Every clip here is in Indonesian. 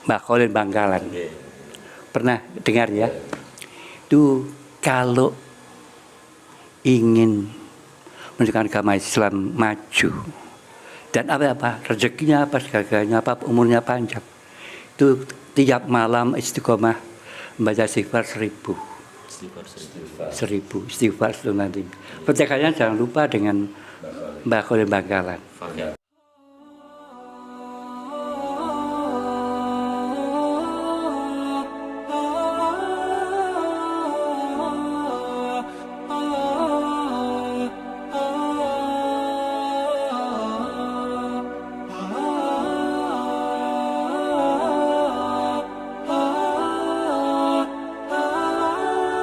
Mbak Kholil Bangkalan. Pernah dengar ya? Itu kalau ingin menunjukkan agama Islam maju dan apa rezekinya apa segalanya apa umurnya panjang, itu tiap malam istiqomah membaca istighfar 1000 istighfar itu nanti. Percakapannya jangan lupa dengan Mbak Kholil Bangkalan.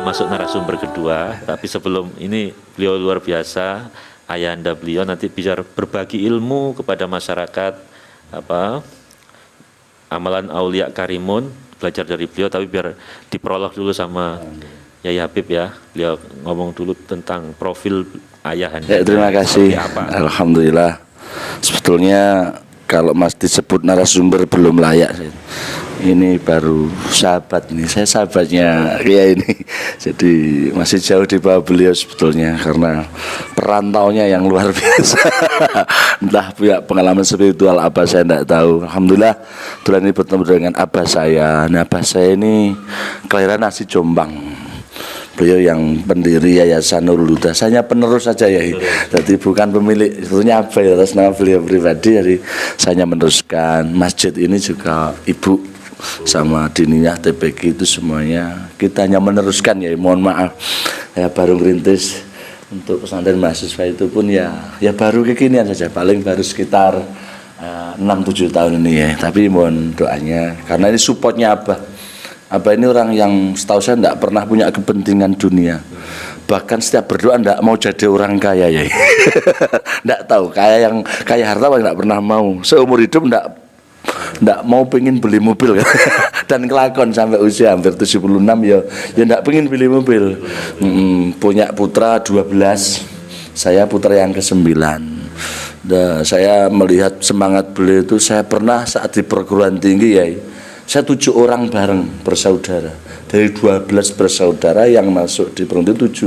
Masuk narasumber kedua, tapi sebelum ini beliau luar biasa, ayahanda beliau nanti bisa berbagi ilmu kepada masyarakat, amalan aulia karimun, belajar dari beliau, tapi biar diprolog dulu sama Yai Habib ya, beliau ngomong dulu tentang profil ayahanda. Ya, terima kasih. Alhamdulillah. Sebetulnya kalau Mas disebut narasumber belum layak. Ini baru sahabat ini, saya sahabatnya Kiai ini. Jadi masih jauh di bawah beliau sebetulnya karena perantaunya yang luar biasa. Entah punya pengalaman spiritual apa saya tidak tahu. Alhamdulillah tulen ini bertemu dengan abah saya. Nah, abah saya ini kelahiran Nasi Jombang. Beliau yang pendiri Yayasan Nurul Huda. Saya penerus saja ya. Jadi bukan pemilik, sebetulnya apa ya atas nama beliau pribadi. Jadi saya meneruskan masjid ini juga ibu sama Diniyah TPG itu semuanya kita hanya meneruskan ya. Mohon maaf ya baru ngerintis untuk pesantren mahasiswa itu pun ya baru kekinian saja, paling baru sekitar 6-7 tahun ini ya. Tapi mohon doanya karena ini supportnya Abah ini orang yang setahu saya tidak pernah punya kepentingan dunia. Bahkan setiap berdoa tidak mau jadi orang kaya ya. Tidak tahu kaya harta tidak pernah mau. Seumur hidup tidak mau pengen beli mobil dan kelakon sampai usia hampir 76 ya tidak pengen beli mobil. Punya putra 12, saya putra yang ke-9. Saya melihat semangat beliau itu. Saya pernah saat di perguruan tinggi ya, saya 7 orang bareng bersaudara. Dari 12 bersaudara yang masuk di perguruan tinggi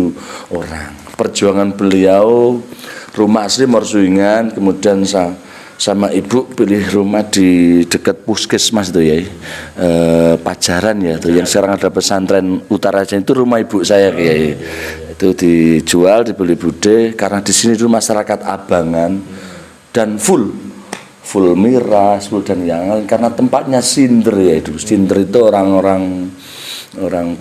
7 orang. Perjuangan beliau rumah asli Morsuingan, kemudian sama ibu pilih rumah di dekat puskesmas itu ya, Pajaran ya, tuh yang sekarang ada pesantren Utara Jawa, itu rumah ibu saya ya. Itu dijual, dibeli bude karena di sini itu masyarakat abangan dan full miras, full dan yang lain karena tempatnya Sinter ya. Itu Sinter itu orang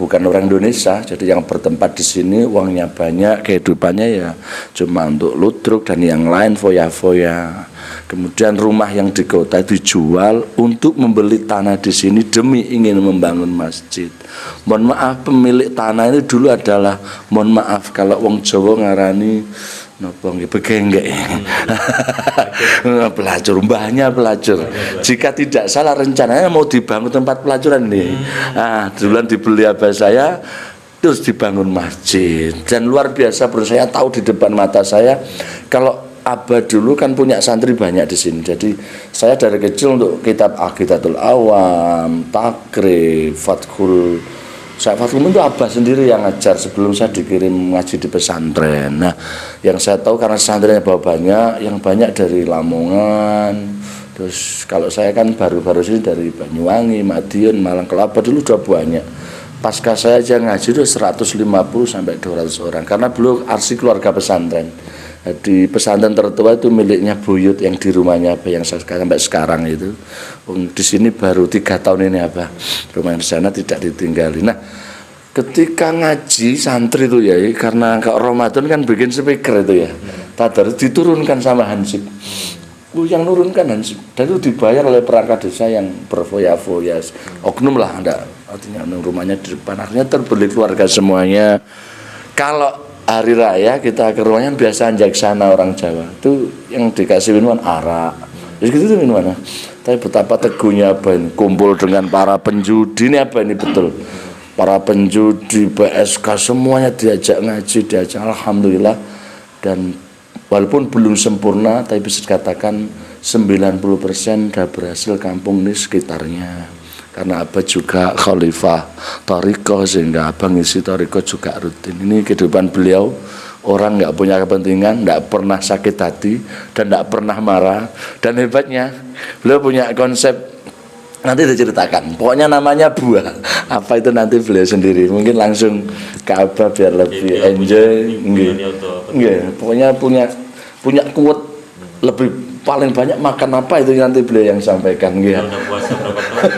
bukan orang Indonesia, jadi yang bertempat di sini uangnya banyak, kehidupannya ya cuma untuk ludruk dan yang lain foya-foya. Kemudian rumah yang di kota dijual untuk membeli tanah di sini demi ingin membangun masjid. Mohon maaf pemilik tanah ini dulu adalah, mohon maaf kalau wong Jawa ngarani napa nggih begenggek. Pelacur, mbahnya pelacur. Jika tidak salah rencananya mau dibangun tempat pelacuran nih. Duluan dibeli abah saya terus dibangun masjid. Dan luar biasa bro, saya tahu di depan mata saya kalau abah dulu kan punya santri banyak di sini. Jadi saya dari kecil untuk kitab Aqidatul Awam, Takrib, Fathul itu abah sendiri yang ngajar sebelum saya dikirim ngaji di pesantren. Nah, yang saya tahu karena pesantrennya banyak, yang banyak dari Lamongan. Terus kalau saya kan baru-baru sini dari Banyuwangi, Madiun, Malang, Kelapa dulu udah banyak. Pasca saya aja ngaji itu 150 sampai 200 orang karena beliau arsip keluarga pesantren. Di pesantren tertua itu miliknya buyut yang di rumahnya yang sampai sekarang itu. Di sini baru 3 tahun ini rumah di sana tidak ditinggali. Nah, ketika ngaji santri itu ya, karena kalau Ramadan kan bikin speaker itu ya, tadarus diturunkan sama Hansip. Yang nurunkan Hansip dan itu dibayar oleh perangkat desa yang berfoya-foya, oknum lah, artinya rumahnya di depan, akhirnya terbeli keluarga semuanya. Kalau hari raya kita ke rumahnya biasa jaksana orang Jawa itu yang dikasih minuman arak, jadi gitu minuman. Tapi betapa teguhnya ini kumpul dengan para penjudi ini ini betul, para penjudi PSK semuanya diajak ngaji, diajak, alhamdulillah. Dan walaupun belum sempurna tapi bisa dikatakan 90% sudah berhasil kampung ini sekitarnya. karena Abah juga khalifah Thariqah, sehingga Abah ngisi Thariqah juga rutin. Ini kehidupan beliau, orang nggak punya kepentingan, nggak pernah sakit hati, dan nggak pernah marah. Dan hebatnya, beliau punya konsep, nanti diceritakan, pokoknya namanya buah. Apa itu nanti beliau sendiri, mungkin langsung ke Abah biar lebih enjoy. Nggih, pokoknya punya kuat lebih paling banyak makan apa itu nanti beliau yang sampaikan. Nggih. Puasa berapa tahun?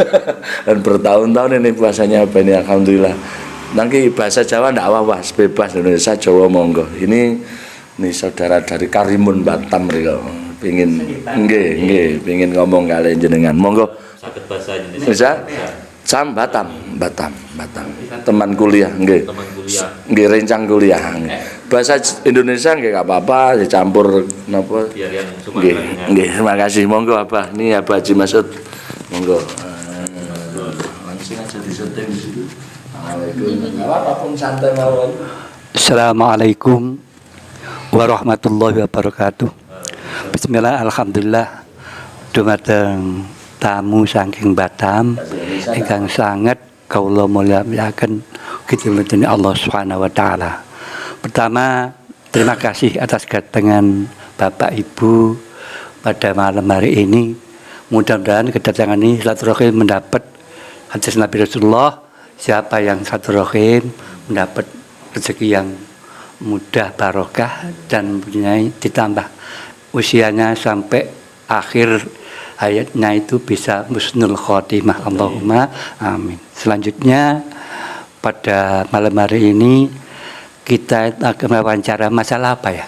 Dan bertahun-tahun ini puasanya Abah ini, alhamdulillah. Nanti bahasa Jawa ndak awas, bebas, Indonesia Jawa monggo. Ini saudara dari Karimun Batam mereka pingin pingin ngomong kalian jenengan. Monggo. Sakit bahasa Indonesia. Bisa? Batam. Teman kuliah nggih. Teman kuliah. Nggih, rencang kuliah. Bahasa Indonesia nggih gak apa-apa, dicampur napa? Biar yang Nggih, Sumatera. nggih, terima kasih. Monggo Abah. Ini Abah Haji Masud. Monggo. Langsung aja disetting di situ. Assalamualaikum. Enggak apa-apa pun santai mawon. Assalamualaikum warahmatullahi wabarakatuh. Bismillah, alhamdulillah. Dumateng tamu saking Batam ingkang sangat kaula mulyakaken kidunipun Allah Subhanahu wa taala. Pertama, terima kasih atas kedatangan Bapak Ibu pada malam hari ini. Mudah-mudahan kedatangan ini silaturahim mendapat hadis Nabi Rasulullah, siapa yang silaturahim mendapat rezeki yang mudah, barokah, dan mempunyai ditambah usianya sampai akhir hayatnya itu bisa husnul khotimah. Allahumma amin. Selanjutnya pada malam hari ini kita akan wawancara masalah apa ya?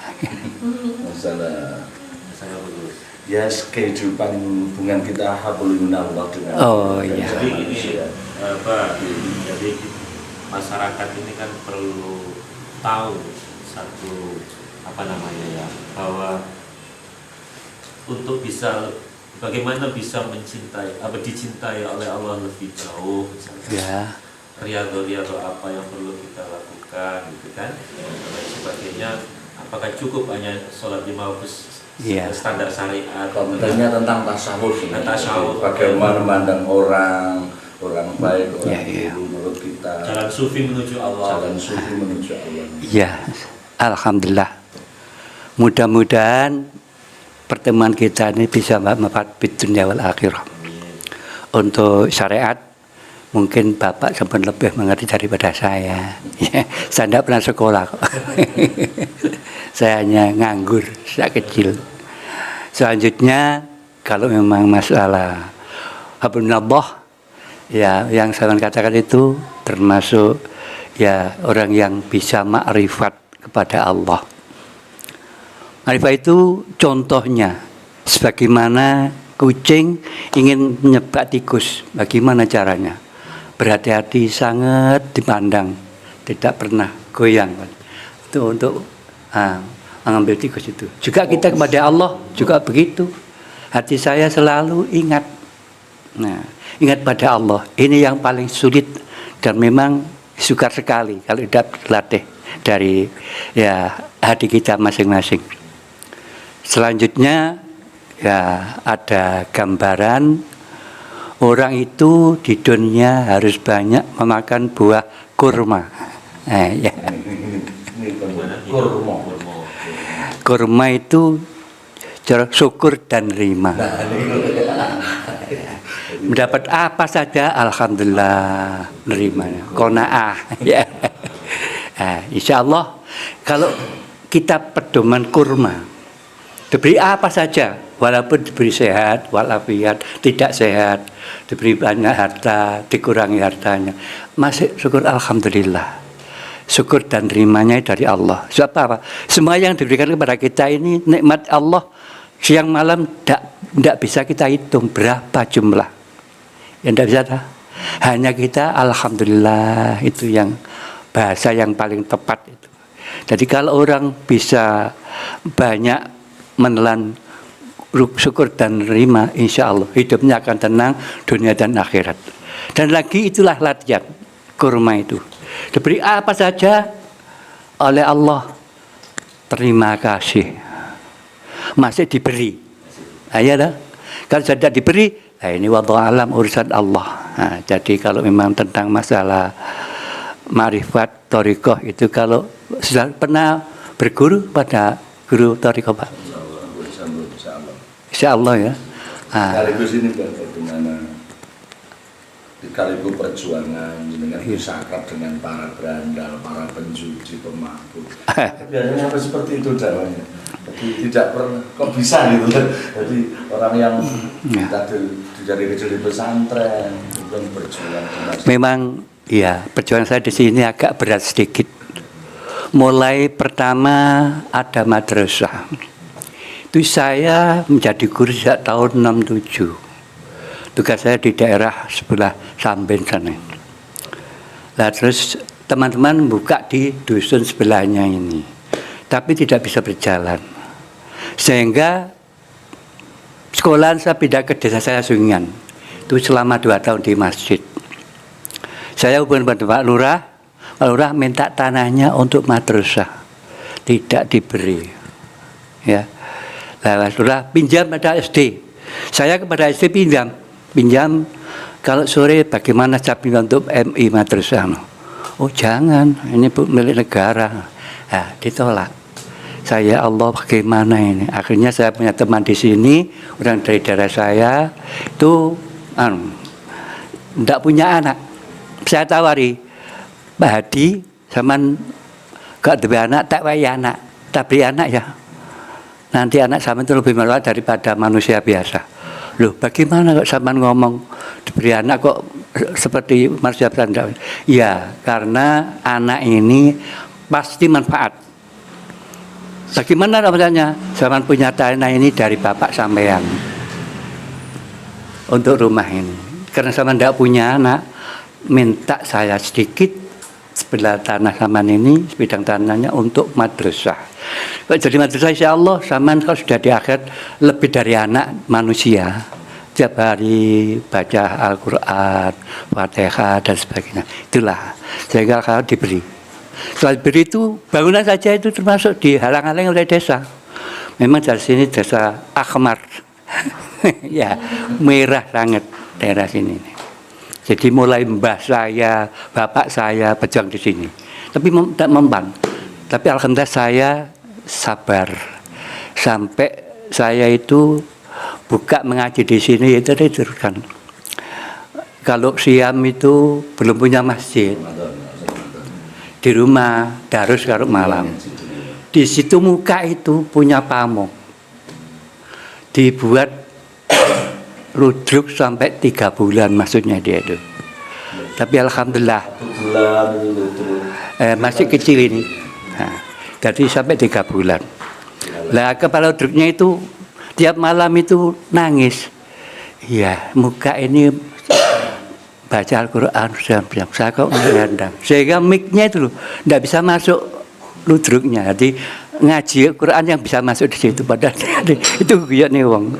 Masalah ya kehidupan hubungan kita hablum minallah dengan Iya. Jadi ini Pak, jadi masyarakat ini kan perlu tahu satu bahwa untuk bisa bagaimana bisa mencintai dicintai oleh Allah lebih jauh, misalnya Ya. riyadho apa yang perlu kita lakukan gitu kan, dan lain sebagainya. Apakah cukup hanya sholat 5 waktu standar syariat? Kontennya tentang tasawuf. Tasawuf. Bagaimana memandang orang baik, orang Ya. buruk menurut kita. Jalan sufi menuju Allah. Jalan sufi menuju Allah. Ya, alhamdulillah. Mudah-mudahan pertemuan kita ini bisa manfaat di dunia wal akhirah. Untuk syariat, mungkin Bapak sempat lebih mengerti daripada saya. Ya, saya tidak pernah sekolah kok. Saya hanya nganggur sejak kecil. Selanjutnya, kalau memang masalah hablunallah, ya yang saya katakan itu termasuk ya orang yang bisa makrifat kepada Allah. Makrifat itu contohnya sebagaimana kucing ingin menyebat tikus, bagaimana caranya? Berhati-hati, sangat dipandang, tidak pernah goyang. Itu untuk mengambil tikus itu. Juga kita kepada Allah juga begitu. Hati saya selalu ingat. Nah, ingat pada Allah. Ini yang paling sulit dan memang sukar sekali kalau tidak berlatih dari ya hati kita masing-masing. Selanjutnya ya ada gambaran orang itu di dunia harus banyak memakan buah kurma. Ya. Kurma itu syukur dan rima. Mendapat apa saja, alhamdulillah nerimanya. Qanaah. Ya. Insya Allah kalau kita pedoman kurma, diberi apa saja, walaupun diberi sehat, walafiat, tidak sehat, diberi banyak harta, dikurangi hartanya, masih syukur alhamdulillah. Syukur dan rimanya dari Allah. Sebab apa? Semua yang diberikan kepada kita ini nikmat Allah siang malam tidak bisa kita hitung berapa jumlah. Yang tidak bisa hanya kita alhamdulillah, itu yang bahasa yang paling tepat itu. Jadi kalau orang bisa banyak menelan syukur dan rima, insya Allah hidupnya akan tenang dunia dan akhirat. Dan lagi itulah latihan kurma itu. Diberi apa saja oleh Allah, terima kasih. Masih diberi. Ya dah. Kalau tidak diberi, Nah, ini wallahu alam urusan Allah. Nah, jadi kalau memang tentang masalah ma'rifat thariqah itu, kalau sudah pernah berguru pada guru thariqah Pak? Insya Allah ya. Sekaligus ini bagaimana sekaligus perjuangan dengan bisa akrab dengan para berandal, para penjudi, pemabuk. Biasanya apa seperti itu dakwahnya. Jadi tidak pernah kok bisa gitu. Jadi orang yang dari kecil di pesantren kemudian berjuang. Memang ya perjuangan saya di sini agak berat sedikit. Mulai pertama ada madrasah. Itu saya menjadi guru sejak tahun 67. Tugas saya di daerah sebelah Samben sana. Nah, terus teman-teman buka di dusun sebelahnya ini, tapi tidak bisa berjalan. Sehingga sekolahan saya pindah ke desa saya Sungingan. Itu selama 2 tahun di masjid. Saya hubungan pada Pak Lurah. Pak Lurah minta tanahnya untuk madrasah, tidak diberi. Ya, Pak Lurah pinjam pada SD. Saya kepada SD pinjam kalau sore bagaimana saya pinjam untuk MI madrasah. Oh jangan, ini milik negara. Nah, ditolak. Saya Allah bagaimana ini? Akhirnya saya punya teman di sini, orang dari daerah saya itu tidak punya anak. Saya tawari, Pak Hadi, zaman gak ada anak, tak wae anak, tak beri anak ya. Nanti anak sama itu lebih mewah daripada manusia biasa. Loh, bagaimana kok sampean ngomong diberi anak kok seperti manusia biasa? Ya, karena anak ini pasti manfaat. Bagaimana namanya? Sampean punya tanah ini dari bapak sampean untuk rumah ini. Karena sampean tidak punya anak, minta saya sedikit sebelah tanah sampean ini, sebidang tanahnya untuk madrasah. Jadi madrasah insya Allah sampean kalau sudah di akhir lebih dari anak manusia. Tiap hari baca Al-Quran, Fatihah dan sebagainya. Itulah sehingga kalau diberi. Setelah diberi itu bangunan saja itu termasuk dihalang-halangi oleh desa. Memang dari sini desa Ahmar, ya merah sangat daerah sini. Jadi mulai mbah saya, bapak saya berjuang di sini. Tapi tidak mempan. Tapi alhamdulillah saya sabar sampai saya itu buka mengaji di sini itu kan. Kalau siam itu belum punya masjid. Di rumah darus kalau malam. Di situ muka itu punya pamong. Dibuat ludruk sampai 3 bulan maksudnya dia itu. Tapi alhamdulillah masih kecil ini. Nah, jadi sampai 3 bulan. Lah kepala ludruknya itu tiap malam itu nangis. Iya, muka ini baca Al-Quran siang-siang. Saya kok ngerendam. Sehingga mic-nya itu loh, tidak bisa masuk ludruknya. Jadi ngaji Al-Quran yang bisa masuk di situ. Padahal itu guyok nih wong.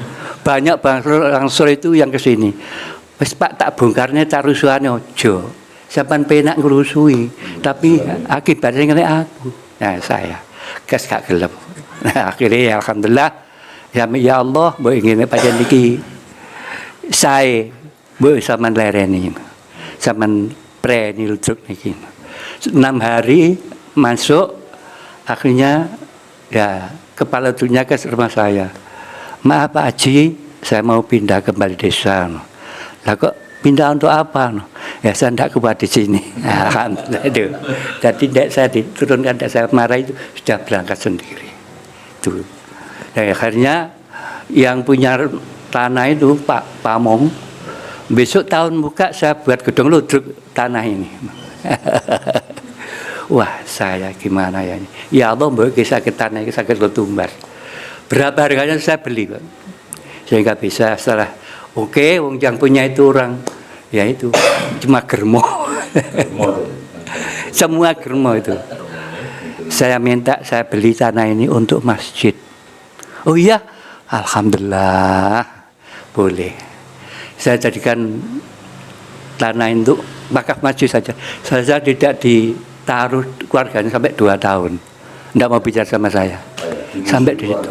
Banyak bangsur itu yang kesini. Wes Pak tak bongkarnya tak rusuhane ojo. Sampean penak ngerusui. Tapi akibatnya ngene aku. Nah saya kes gak gelem. Nah akhirnya alhamdulillah ya Allah mbok ngene pancen iki saya mbok sampean lereni. Sampean preni ludruk niki. 6 hari masuk akhirnya ya kepala dunia ke rumah saya. Maaf Pak Haji, saya mau pindah kembali desa. Lah kok pindah untuk apa? Ya saya tidak kuat di sini. Alhamdulillah itu. Jadi tidak saya diturunkan, tidak saya marah itu sudah berangkat sendiri. Itu. Dan akhirnya yang punya tanah itu Pak Pamong. Besok tahun buka saya buat gedung ludruk tanah ini. Wah saya gimana ya ini? Ya Allah mbok kisah ke tanah ini sakit tumbar. Berapa harganya saya beli Pak. Sehingga bisa setelah oke, wong yang punya itu orang ya itu cuma germo. Semua germo itu. Saya minta saya beli tanah ini untuk masjid. Oh iya, alhamdulillah boleh. Saya jadikan tanah itu wakaf masjid saja. Saya tidak ditaruh keluarganya sampai 2 tahun. Tidak mau bicara sama saya. Sampai di situ.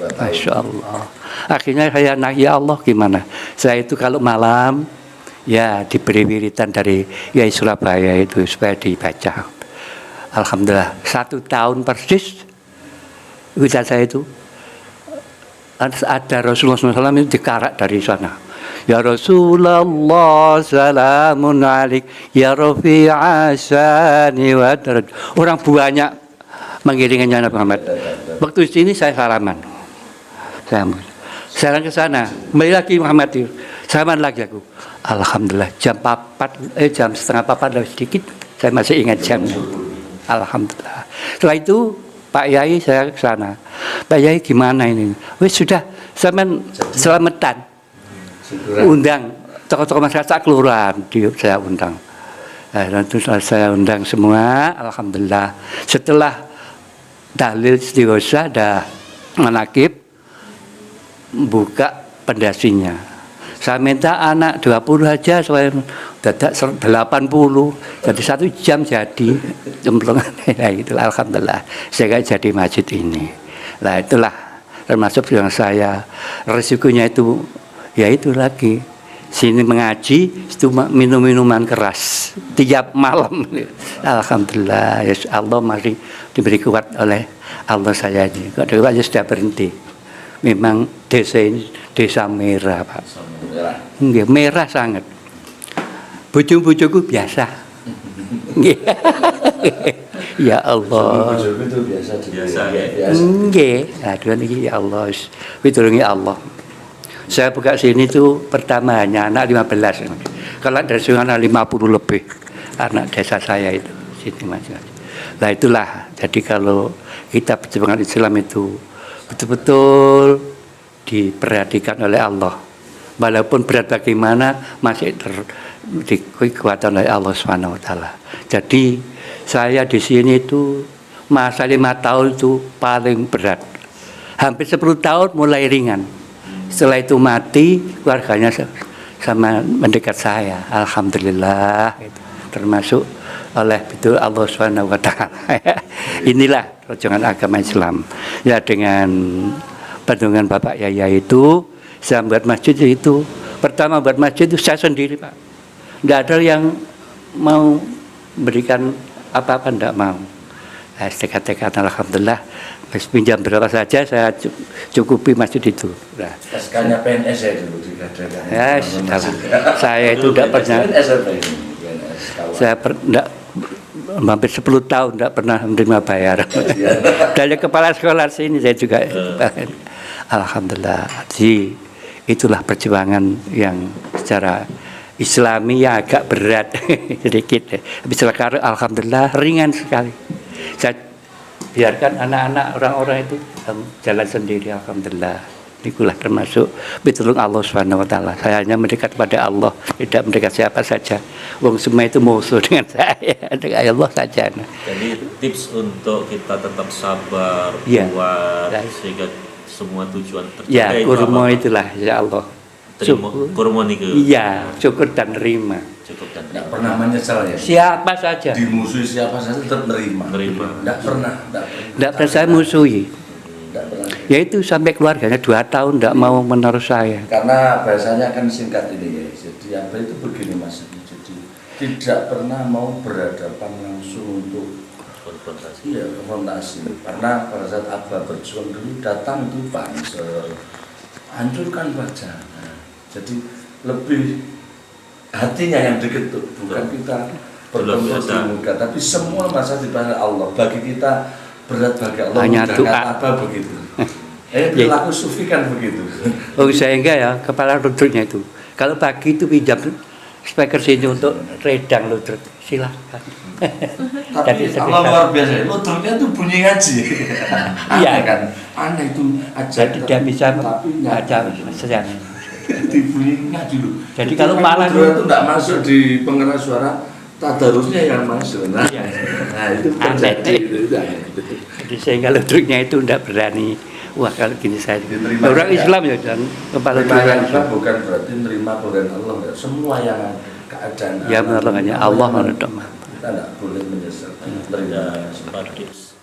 2 tahun. Masya Allah. Akhirnya saya ya Allah gimana? Saya itu kalau malam ya diberi wiritan dari Yai Surabaya itu supaya dibaca. Alhamdulillah 1 tahun persis wiritan saya itu ada Rasulullah SAW itu dikarak dari sana. Ya Rasulullah salamun alaik ya Rafi'a sani wa daraj. Orang banyak mengiringinya Nabi Muhammad. Waktu di sini saya salaman. Saya ke sana, kembali lagi Muhammad itu. Salaman lagi aku. Alhamdulillah jam 3:30 lebih sedikit saya masih ingat jamnya. Alhamdulillah. Setelah itu Pak Yai saya ke sana. Pak Yai gimana ini? Wes sudah selamatan. Undang tokoh-tokoh masyarakat kelurahan saya undang. Dan itu saya undang semua. Alhamdulillah. Setelah dalil istighosa ada manakib buka pendasinya. Saya minta anak 20 aja saya dadak 80. Jadi 1 jam jadi jemplungan. Itulah alhamdulillah. Saya jadi masjid ini. Nah itulah termasuk yang saya resikonya itu ya itu lagi sini mengaji itu minum minuman keras tiap malam. Alhamdulillah ya Allah masih diberi kuat oleh Allah saya ini. Kok aja sudah berhenti. Memang desa ini desa merah Pak. Nggih merah sangat. Bojo-bojoku biasa. Ya Allah. Bojoku itu biasa ya. Nggih, aduh niki ya Allah. Pitulungi Allah. Saya buka sini tuh pertama hanya anak 15. Kalau dari sana 50 lebih anak desa saya itu sini masing-masing. Nah itulah. Jadi kalau kita perjuangan Islam itu betul-betul diperhatikan oleh Allah. Walaupun berat bagaimana masih dikuatkan oleh Allah Subhanahu wa taala. Jadi saya di sini itu masa 5 tahun itu paling berat. Hampir 10 tahun mulai ringan. Setelah itu mati, keluarganya sama mendekat saya. Alhamdulillah, termasuk oleh betul Allah Subhanahu wa taala. Inilah perjuangan agama Islam. Ya dengan perjuangan Bapak Yaya itu, saya buat masjid itu. Pertama buat masjid itu saya sendiri, Pak. Tidak ada yang mau berikan apa-apa, tidak mau. Dekat-dekat alhamdulillah. Pinjam berapa saja saya cukupi masjid itu. Nah. SK-nya PNS ya dulu dikatakan. Ya, saya itu tidak pernah. Saya hampir 10 tahun tidak pernah menerima bayar. Dari kepala sekolah sini saya juga. Alhamdulillah. Jadi itulah perjuangan yang secara Islami ya agak berat sedikit. Tapi sekarang alhamdulillah ringan sekali. Saya biarkan anak-anak orang-orang itu jalan sendiri alhamdulillah. Itulah termasuk pitulung Allah Subhanahu wa taala. Saya hanya mendekat pada Allah, tidak mendekat siapa saja. Wong semua itu musuh dengan saya, dengan Allah saja. Jadi tips untuk kita tetap sabar, kuat sehingga semua tujuan tercapai. Ya, kurma itulah ya Allah. Kurma niku. Iya, syukur dan nerima. Tidak pernah menyesal ya. Siapa saja. Dimusuhi siapa saja tetap nerima. Tidak pernah. Tidak pernah saya musuhi. Yaitu sampai keluarganya 2 tahun tidak mau menerus saya. Karena bahasanya kan singkat ini ya. Jadi apa itu begini Mas. Jadi tidak pernah mau berhadapan langsung untuk konfrontasi. Iya, konfrontasi. Karena pada saat Abah berjuang dulu datang itu Pansel, hancurkan wajah. Nah, jadi lebih hatinya yang diketuk, bukan kita bertemu di muka, tapi semua masa dipanggil Allah. Bagi kita berat, bagi Allah hanya doa. Apa begitu? Perilaku sufi kan begitu. Oh saya enggak ya, kepala ludruknya itu. Kalau pagi itu pinjam speaker sini untuk redang ludruk, silahkan. Tapi Allah luar biasa, ludruknya itu bunyi ngaji. Iya kan, aneh itu aja. Jadi dia bisa baca sejana. Dibunyi ngaji dulu. Jadi kalau malam itu tidak masuk di pengeras suara, tadarusnya yang masuk. Nah, itu terjadi. Jadi sehingga ludruknya itu tidak berani. Wah kalau gini saya orang Islam ya dan kepala Islam bukan berarti menerima pemberian Allah ya. Semua yang keadaan ya menolongnya Allah menolong. Kita tidak boleh menyesal. Ada sempat tips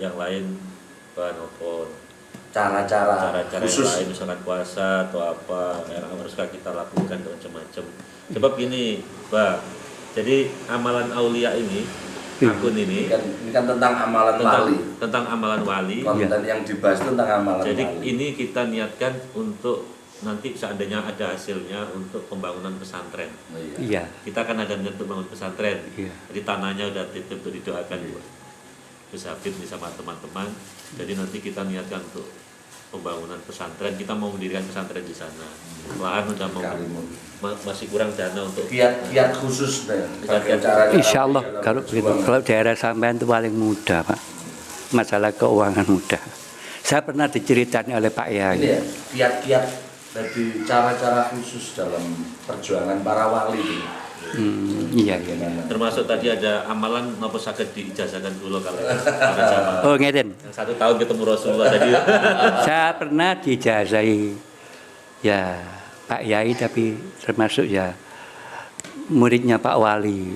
yang lain Pak Nopon cara-cara yang khusus. lain, misalkan puasa atau apa yang haruskah kita lakukan dan macam-macam. Sebab gini, Pak. Jadi amalan aulia ini, akun ini Ini kan tentang amalan wali. tentang amalan wali. Konten yang dibahas itu tentang amalan Jadi wali. ini kita niatkan untuk nanti seandainya ada hasilnya untuk pembangunan pesantren. Oh, iya. Iya. Kita akan ada niat untuk bangun pesantren. Iya. Jadi tanahnya udah titip untuk didoakan Gus Habib nih sama teman-teman. Jadi nanti kita niatkan untuk pembangunan pesantren. Kita mau mendirikan pesantren di sana. Lahan udah mau masih kurang dana untuk Kiat khusus deh. Kiat-kiat. Insya Allah kalau begitu, kalau daerah sampean itu paling mudah Pak, masalah keuangan mudah. Saya pernah diceritakan oleh Pak Ini Yai. ya, kiat-kiat dari cara-cara khusus dalam perjuangan para wali ini. Iya. Bagaimana? termasuk tadi ada amalan nopo saged diijazahkan dulu kalau para jamaah. Oh ngeten, Yang 1 tahun ketemu Rasulullah tadi. saya pernah dijazahi ya Pak Yai, tapi termasuk ya muridnya Pak Wali,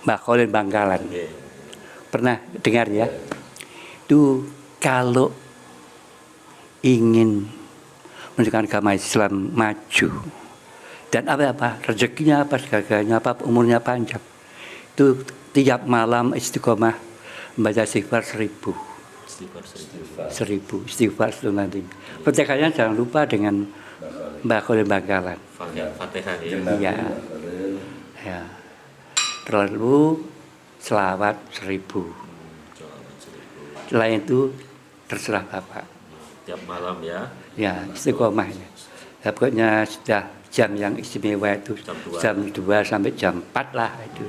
Mbak Khalil Bangkalan. Oke. Pernah dengar ya? Itu kalau ingin menunjukkan agama Islam maju dan apa rezekinya apa segalanya apa umurnya panjang, itu tiap malam istiqomah membaca istighfar 1000 istighfar itu nanti. Percakapannya jangan lupa dengan Mbak Khalil Bangkalan. Fatihah ya. Iya. Ya. Terlalu selawat 1000. Selain itu terserah Bapak. Tiap malam ya. Ya, istiqomah ya. Ya, pokoknya sudah jam yang istimewa itu Jam 2. jam 2 sampai jam 4 lah itu.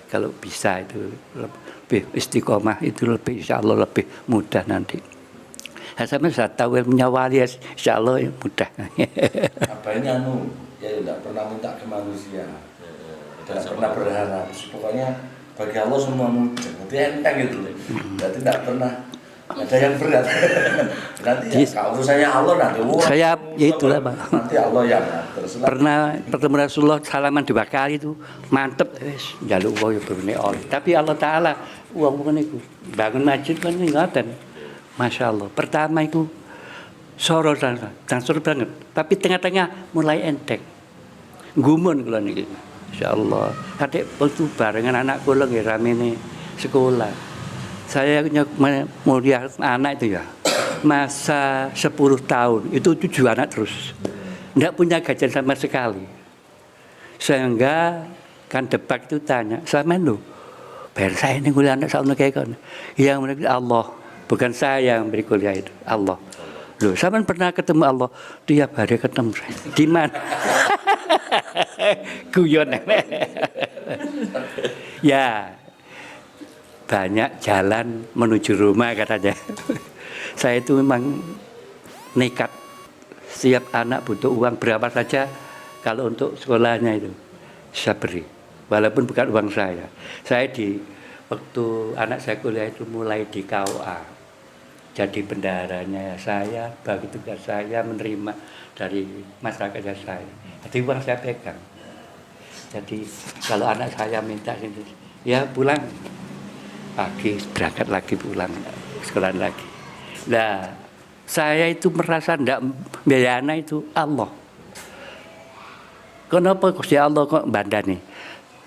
Kalau bisa itu lebih istiqomah itu lebih insya Allah lebih mudah nanti. Saya tahu ilmunya wali insya Allah mudah. Apa ini ya tidak pernah minta ke manusia, tidak pernah berharap. Pokoknya bagi Allah semua mudah. Nanti enteng gitu. Berarti tidak pernah ada yang berat. Nanti ya, kalau urusannya Allah nanti. Saya ya itulah Pak. Nanti Allah yang ngatur. Pernah bertemu Rasulullah salaman 2 kali itu mantep wis njaluk wae berune Allah. Tapi Allah taala wong niku bangun masjid kan ngoten. Masya Allah. Pertama itu soro soro banget. Tapi tengah-tengah mulai enteng. Gumun kula niki. Insyaallah. Adik waktu barengan anak kula nggih ramene sekolah. Saya mulia anak itu ya. Masa 10 tahun itu 7 anak terus. Enggak punya gajian sama sekali. Sehingga kan debat itu tanya, "Sampean lho, bayar saya ini kuliah anak sauna kayak kan?" Yang menurut Allah, bukan saya yang beri kuliah itu, Allah. Loh, sampean pernah ketemu Allah? Tiap hari ketemu saya. Di mana? Guyon. Ya. Banyak jalan menuju rumah katanya. Saya itu memang nekat. Setiap anak butuh uang berapa saja kalau untuk sekolahnya itu saya beri. Walaupun bukan uang saya. Saya waktu anak saya kuliah itu mulai di KUA. Jadi bendaharanya saya, bagi tugas saya menerima dari masyarakatnya saya. Jadi uang saya pegang. Jadi kalau anak saya minta ini, ya pulang pagi berangkat lagi pulang sekolah lagi. Nah, saya itu merasa ndak biaya anak itu Allah. Kenapa Gusti Allah kok bandane?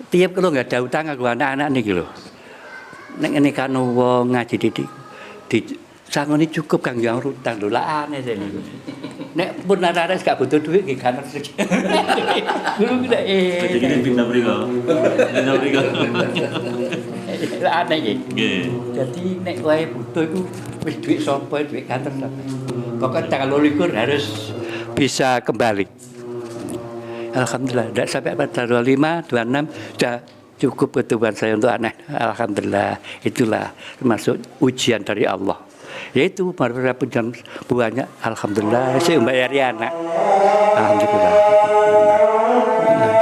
Tiap kalau nggak ada utang aku anak-anak nih gitu. Nek ini kan wong ngaji di sangoni cukup kang yang utang lho lah aneh sih niku. Nek pun ada gak butuh duit nggih kan rezeki. Guru ndak Jadi pindah mriko. Pindah mriko. Aneh iki. Nggih. Jadi nek wae butuh iku wis duit sapa duit kantor sampe. Pokoknya tanggal 22 harus bisa kembali. Alhamdulillah, tidak sampai pada 25, 26 sudah cukup kebutuhan saya untuk anak. Alhamdulillah, itulah termasuk ujian dari Allah. Yaitu beberapa jam buahnya, alhamdulillah saya membayari anak. Alhamdulillah.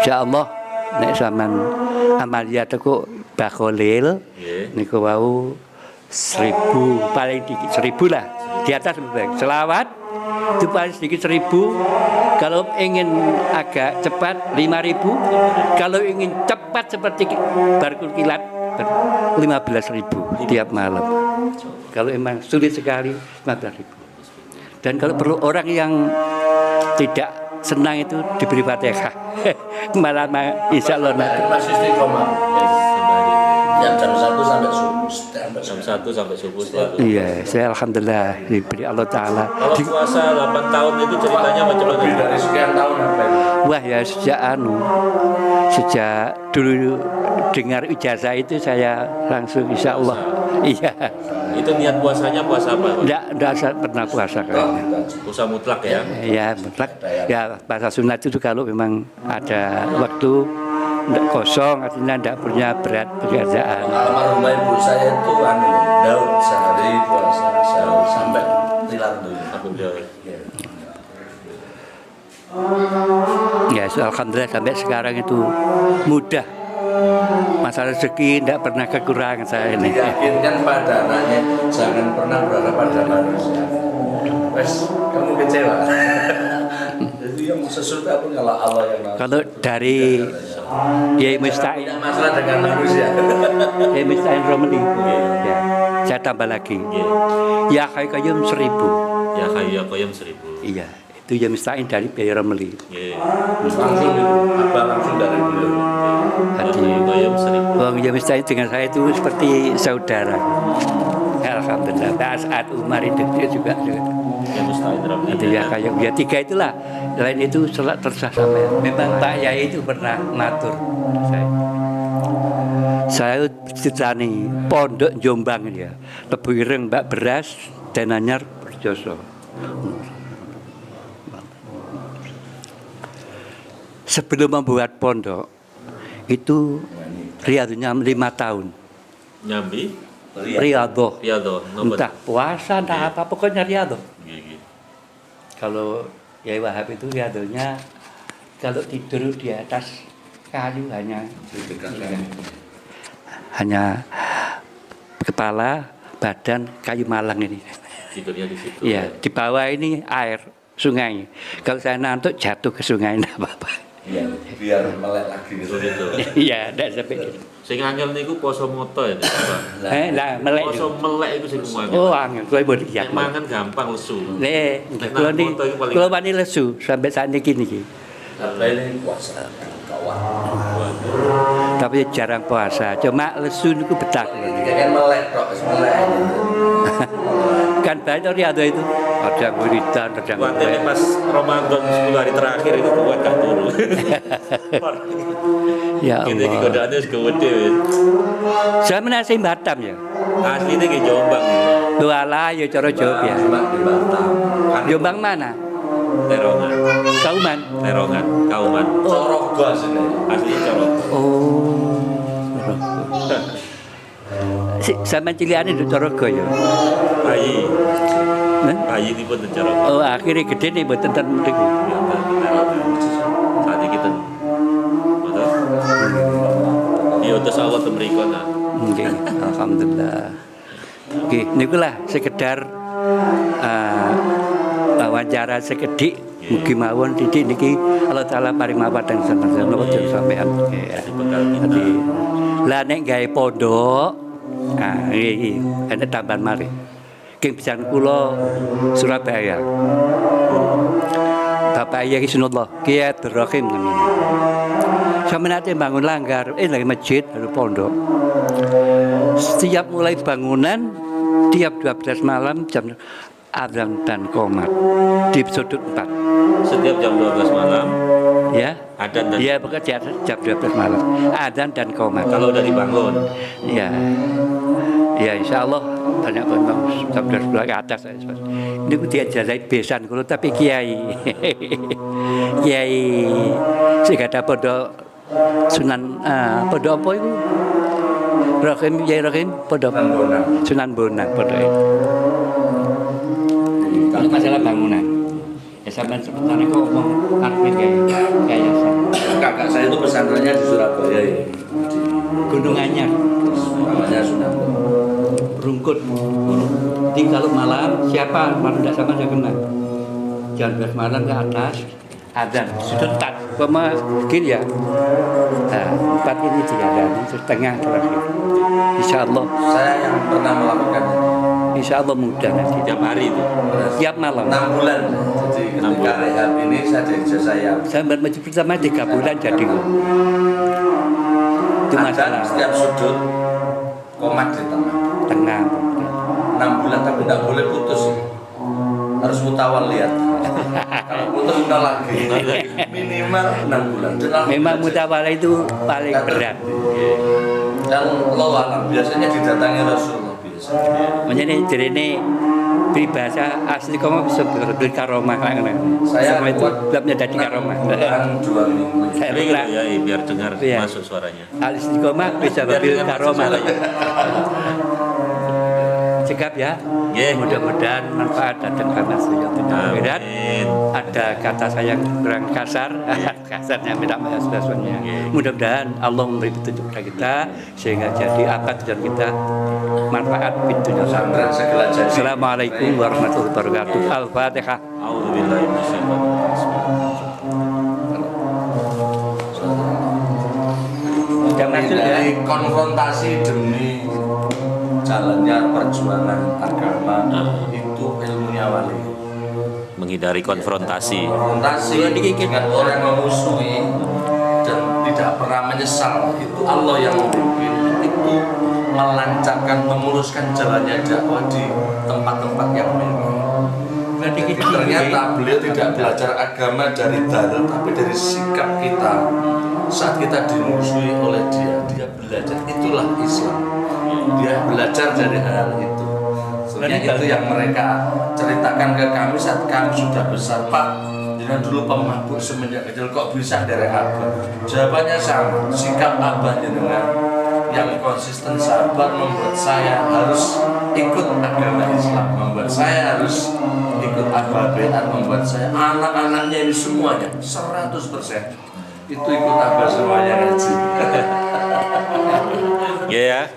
Insya Allah, nek zaman Amalia kok Bakholil, niku wau 1000 paling dikit 1000 lah di atas lebih. Selawat itu paling sedikit 1000. Kalau ingin agak cepat 5000. Kalau ingin cepat seperti barkul kilat 15.000 tiap malam. Kalau emang sulit sekali 15.000. Dan kalau perlu orang yang tidak senang itu diberi Fatihah. Malah insya Allah nanti. Masih istiqomah. Sampai hari ini. Yang jam 1 sampai subuh. Jam 1 sampai subuh selalu. Iya, saya alhamdulillah diberi Allah Ta'ala. Kalau puasa 8 tahun itu ceritanya macam mana? Lebih dari sekian tahun apa ini? Wah ya sejak dulu dengar ijazah itu saya langsung insya Allah. Iya, Itu niat puasanya puasa apa? Pak? enggak pernah puasa kayaknya. Puasa mutlak ya? Ya mutlak. Ya puasa sunat itu kalau memang ada waktu enggak kosong, artinya enggak punya berat pekerjaan. Almarhumah ibu saya itu Daud sehari puasa sehari sampai tilar dulu. Alhamdulillah. Ya, alhamdulillah sampai sekarang itu mudah. Masalah rezeki tidak pernah kekurangan saya ini. Yakinkan pada anaknya jangan pernah berharap pada manusia. Wes, kamu kecewa. Jadi yang sesuatu pun kalau Allah yang mau. Kalau dari Kiai Musta'in, Tidak masalah dengan manusia. Kiai Musta'in Romli, ya, saya tambah lagi. Ya Qayyum 1000. Ya Hayyu ya Qayyum 1000. Iya, itu Kiai Musta'in dari Kiai Romli. Langsung itu, apa langsung dari beliau. Ya Hayyu Qayyum 1000. Wong Kiai Musta'in dengan saya itu seperti saudara. Alhamdulillah. Pak As'ad Umar itu dia juga. Ya Musta'in Ramli. Itu ya kayak ya tiga itulah. Lain itu terserah sampai. Memang Pak Yai itu pernah matur saya ceritani pondok Jombang ya. Lebu ireng Mbak Beras dan anyar berjoso. Sebelum membuat pondok itu riadunya 5 tahun. Nyambi Riyadhah. Riyadhah. Entah puasa, entah apa, pokoknya riyadhah. Gigi. Kalau Yai Wahab itu riyadhahnya kalau tidur di atas kayu hanya kepala, badan kayu malang ini. Tidurnya di situ. Iya, di bawah ini air sungai. Kalau saya ngantuk jatuh ke sungai enggak apa-apa. Iya, biar melek lagi gitu. Gitu. Iya, enggak sampai gitu. Sing angel niku poso moto ya, Pak. Lah melek. Poso melek iku sing angel. Oh, angel kowe mbok iya. Nek mangan gampang lesu. Nek Nek kula nang foto iku paling- kula wani lesu sampai saat ini niki. Apa ini puasa kawan. Tapi jarang puasa, cuma lesu niku betah kula niki. Kan melek kok, melek. Kan banyak riyadhah itu. Ada wiridan, ada Kuatnya pas Ramadan 10 hari terakhir itu kuat gak turu. Ya Kita iki Allah. godaane wis gede wis. Saya menasih Batam ya. Asline ki Jombang. Duala ya cara jawab ya. Cuma di Batam. Jombang mana? Terongan. Kauman. Terongan, Kauman. Corogo sini. Aslinya Corok. Oh. Sama ciliane itu Corogo ya. Bayi. Nah? Bayi ini pun Corok. Oh akhirnya gede nih buat tenten mriku. Saat ini kita ya utus Allah temriko nah. Nggih, alhamdulillah. Nggih, niku lah sekedar wawancara sekedik mugi mawon titik niki Allah taala paring mawadhan santen wonten sampean. Nggih. Lah nek gawe pondok iki ana tambahan malih. King pisan kula Surabaya. Bapak Yai Sunullah Kiai Abdul Rahim namanya. Sampai nanti bangun langgar, lagi masjid, lalu pondok. Setiap mulai bangunan, tiap 12 malam jam adzan dan qomat di sudut 4. Setiap jam 12 malam Ya, adzan dan ya bekerja jam 12 malam, adzan dan qomat. kalau udah dibangun Ya, ya Insya Allah banyak bang jam 12 ke atas. Ini aku diajarin besan kalau tapi kiai, kiai sehingga ada pondok Sunan pondok apa itu? Rahim, Yai Rahim pondok Sunan Bonang pondok itu. Ini masalah bangunan. Ya sampai sebentar kok ngomong arti kayak yayasan. Kakak saya itu pesantrennya di Surabaya ya. Gunung Anyar. Namanya Sunan. Rungkut. Jadi kalau malam siapa malam tidak sama saya kenal. Jam 12 malam ke atas ada sudut tak sama gini ya. Nah, 4 ini diadani setengah terakhir. Insya Allah. Saya yang pernah melakukan Insya Allah mudah nanti. Tiap hari itu. Tiap malam. 6 bulan. Jadi 6 ketika bulan. rehab ini saya jadi saya. Saya masjid pertama 3 bulan jadi. Itu Ada masalah setiap sudut komat di tengah. 6 bulan tapi tidak boleh putus. Harus mutawal lihat. Kalau putus udah lagi. Minimal 6 bulan. Dan Memang mutawala itu paling berat. Dan Allah alam biasanya didatangi Rasulullah biasa. Makanya jadi ini peribahasa asli kamu bisa berdiri karomah kan? Saya Semua itu kuat sebabnya jadi karomah. bulan 2 minggu. Saya Tapi pernah gitu ya, biar dengar Iya. masuk suaranya. al istiqomah bisa Biar berdiri dengar masuk karomah. suaranya. Cekap ya. Nggih. Mudah-mudahan manfaat datang karena saya akhirat. Amin. Ada kata saya yang kurang kasar, kasarnya minta maaf sebesarnya. Oke. Mudah-mudahan Allah memberi petunjuk kepada kita sehingga jadi apa tujuan kita manfaat pintunya Pesantren segala jadi. Assalamualaikum warahmatullahi wabarakatuh. Al-Fatihah. A'udzubillahi minasyaitonir Sudah masuk ya? Dari konfrontasi demi jalannya perjuangan agama itu ilmunya wali. menghindari konfrontasi. Konfrontasi dengan orang yang memusuhi dan tidak pernah menyesal itu Allah yang memimpin, itu melancarkan, memuruskan jalannya dakwah di tempat-tempat yang memang. Jadi ternyata beliau tidak belajar agama dari dalil tapi dari sikap kita saat kita dimusuhi oleh dia belajar, itulah Islam. Dia belajar dari hal itu. Sebenarnya itu yang mereka ceritakan ke kami saat kami sudah besar. Pak, jangan dulu pemabuk semenjak kecil kok bisa dari abah? Jawabannya sama, sikap abahnya dengan yang konsisten sabar membuat saya harus ikut agama Islam, membuat saya harus ikut abah beat, membuat saya anak-anaknya ini semuanya 100% itu ikut abah semuanya ngaji. Ya,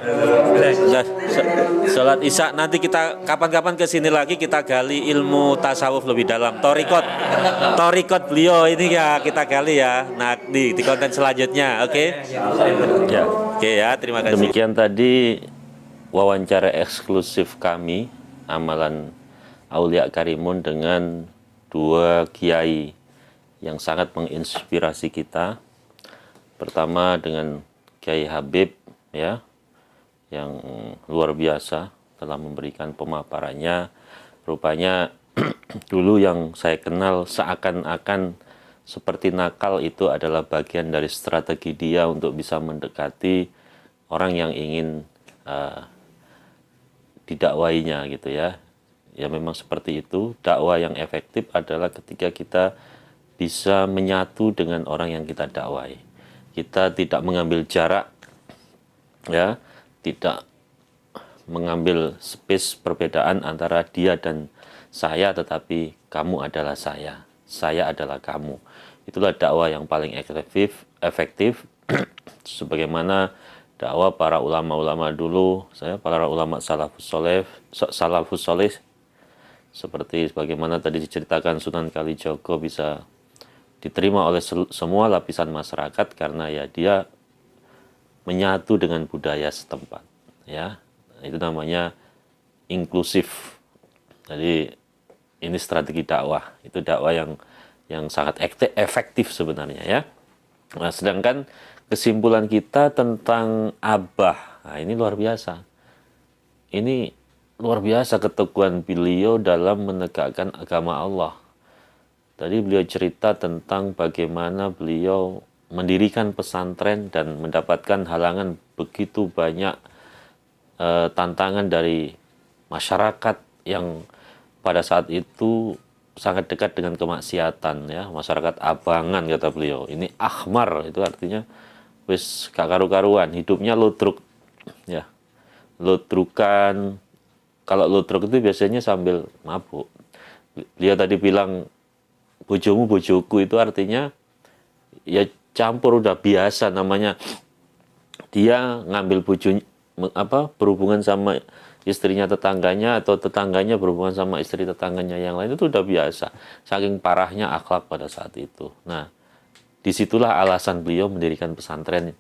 sholat isya nanti kita kapan-kapan kesini lagi kita gali ilmu tasawuf lebih dalam. Torikot beliau ini ya kita gali ya. Nah di konten selanjutnya, oke? Ya, oke ya. Terima kasih. Demikian tadi wawancara eksklusif kami amalan Aulia Karimun dengan dua kiai yang sangat menginspirasi kita. Pertama dengan Kiai Habib ya, yang luar biasa telah memberikan pemaparannya. Rupanya dulu yang saya kenal seakan-akan seperti nakal itu adalah bagian dari strategi dia untuk bisa mendekati orang yang ingin didakwainya gitu ya. Ya memang seperti itu. Dakwah yang efektif adalah ketika kita bisa menyatu dengan orang yang kita dakwai. Kita tidak mengambil jarak, ya, tidak mengambil space perbedaan antara dia dan saya, tetapi kamu adalah saya adalah kamu. Itulah dakwah yang paling efektif sebagaimana dakwah para ulama-ulama dulu, para ulama salafus soleh, seperti bagaimana tadi diceritakan Sunan Kalijogo bisa diterima oleh semua lapisan masyarakat karena ya dia menyatu dengan budaya setempat, ya. Itu namanya inklusif. Jadi ini strategi dakwah, itu dakwah yang sangat efektif sebenarnya ya. Nah, sedangkan kesimpulan kita tentang Abah, nah ini luar biasa. Ini luar biasa keteguhan beliau dalam menegakkan agama Allah. Tadi beliau cerita tentang bagaimana beliau mendirikan pesantren dan mendapatkan halangan begitu banyak tantangan dari masyarakat yang pada saat itu sangat dekat dengan kemaksiatan ya, masyarakat abangan kata beliau. Ini akhmar itu artinya wis gak karu-karuan, hidupnya ludruk ya. Ludrukan, kalau ludruk itu biasanya sambil mabuk. Beliau tadi bilang bojomu bojoku, itu artinya ya campur, udah biasa namanya. Dia ngambil berhubungan sama istrinya tetangganya atau tetangganya berhubungan sama istri tetangganya yang lain, itu udah biasa. Saking parahnya akhlak pada saat itu. Nah, disitulah alasan beliau mendirikan pesantren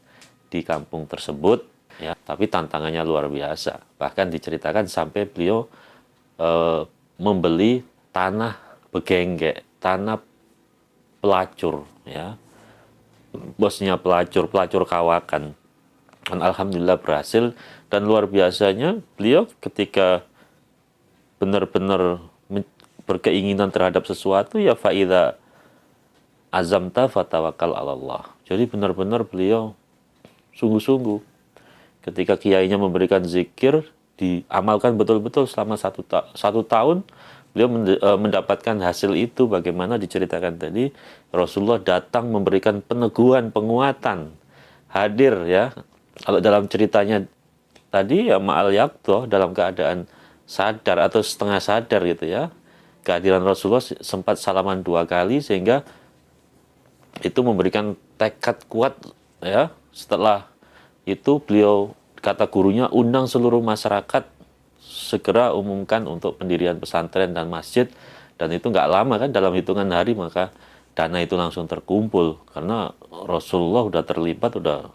di kampung tersebut ya, tapi tantangannya luar biasa. Bahkan diceritakan sampai beliau membeli tanah begenggek, tanah pelacur, ya, bosnya pelacur kawakan. Dan alhamdulillah berhasil. Dan luar biasanya beliau ketika benar-benar berkeinginan terhadap sesuatu, ya faida azamta fatawakal Allah. Jadi benar-benar beliau sungguh-sungguh ketika kiainya memberikan zikir, diamalkan betul-betul selama satu tahun. Beliau mendapatkan hasil itu. Bagaimana diceritakan tadi, Rasulullah datang memberikan peneguhan, penguatan, hadir, ya. Kalau dalam ceritanya tadi, ya ma'al yaqdhah, dalam keadaan sadar atau setengah sadar gitu, ya. Kehadiran Rasulullah sempat salaman 2 kali, sehingga itu memberikan tekad kuat, ya. Setelah itu beliau, kata gurunya, undang seluruh masyarakat, segera umumkan untuk pendirian pesantren dan masjid. Dan itu nggak lama kan, dalam hitungan hari maka dana itu langsung terkumpul, karena Rasulullah udah terlibat, udah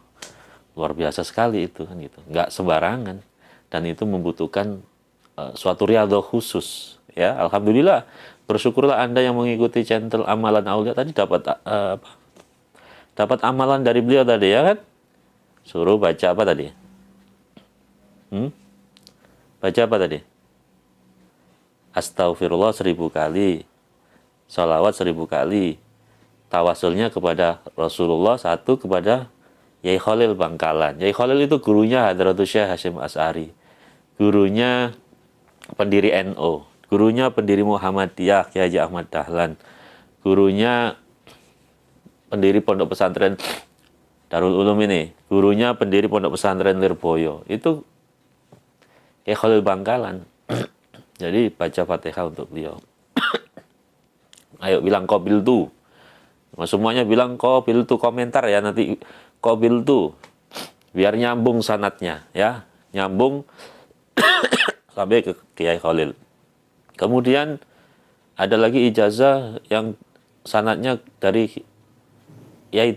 luar biasa sekali itu kan gitu, nggak sembarangan, dan itu membutuhkan suatu riyadhah khusus, ya. Alhamdulillah, bersyukurlah Anda yang mengikuti channel Amalan Aulia tadi dapat amalan dari beliau tadi, ya kan. Suruh baca apa tadi? Baca apa tadi? Astaghfirullah 1000 kali, salawat 1000 kali, tawasulnya kepada Rasulullah, 1 kepada Yai Khalil Bangkalan. Yai Khalil itu gurunya Hadratus Syekh Hasyim Asy'ari, gurunya pendiri NU, gurunya pendiri Muhammadiyah Kiai Haji Ahmad Dahlan, gurunya pendiri pondok pesantren Darul Ulum ini, gurunya pendiri pondok pesantren Lirboyo, itu Yai Khalil Bangkalan. Jadi baca Fatihah untuk beliau. Ayo bilang qabil tu. Semuanya bilang qabil tu, komentar ya nanti, qabil tu. Biar nyambung sanatnya, ya. Nyambung sampai ke Kiai Khalil. Kemudian ada lagi ijazah yang sanatnya dari Yai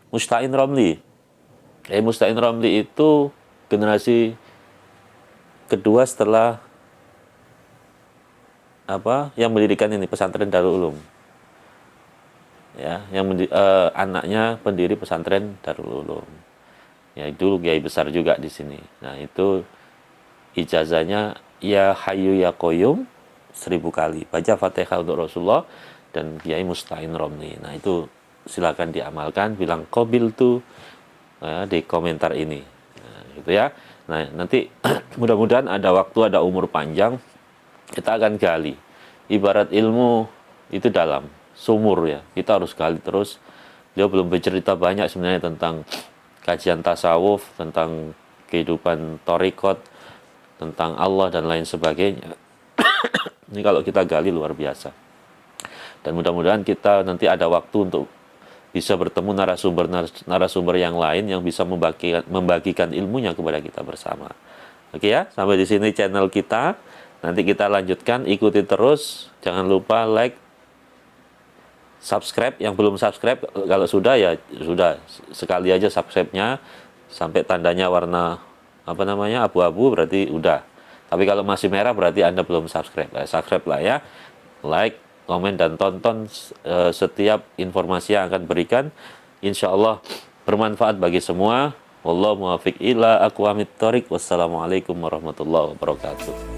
Musta'in Romli. Yai Musta'in Romli itu generasi kedua setelah yang mendirikan ini pesantren Darul Ulum, ya, yang anaknya pendiri pesantren Darul Ulum, ya, itu kiai besar juga di sini. Nah, itu ijazahnya ya Hayyu ya Qayyum 1000 kali, baca Fatihah untuk Rasulullah dan Kiai Musta'in Romli. Nah, itu silakan diamalkan, bilang qabil tu, ya, di komentar ini, nah, gitu ya. Nah, nanti mudah-mudahan ada waktu, ada umur panjang, kita akan gali. Ibarat ilmu itu dalam sumur, ya, kita harus gali terus. Dia belum bercerita banyak sebenarnya tentang kajian tasawuf, tentang kehidupan thariqat, tentang Allah dan lain sebagainya. Ini kalau kita gali luar biasa. Dan mudah-mudahan kita nanti ada waktu untuk bisa bertemu narasumber yang lain yang bisa membagikan ilmunya kepada kita bersama. Oke ya, sampai di sini channel kita. Nanti kita lanjutkan, ikuti terus. Jangan lupa like, subscribe. Yang belum subscribe, kalau sudah ya sudah, sekali aja subscribe-nya sampai tandanya warna abu-abu, berarti udah. Tapi kalau masih merah berarti Anda belum subscribe. Subscribe lah ya. Like, komen dan tonton setiap informasi yang akan berikan. Insya Allah bermanfaat bagi semua. Wallahu muwaffiq ila aqwamit thoriq. Wassalamualaikum warahmatullahi wabarakatuh.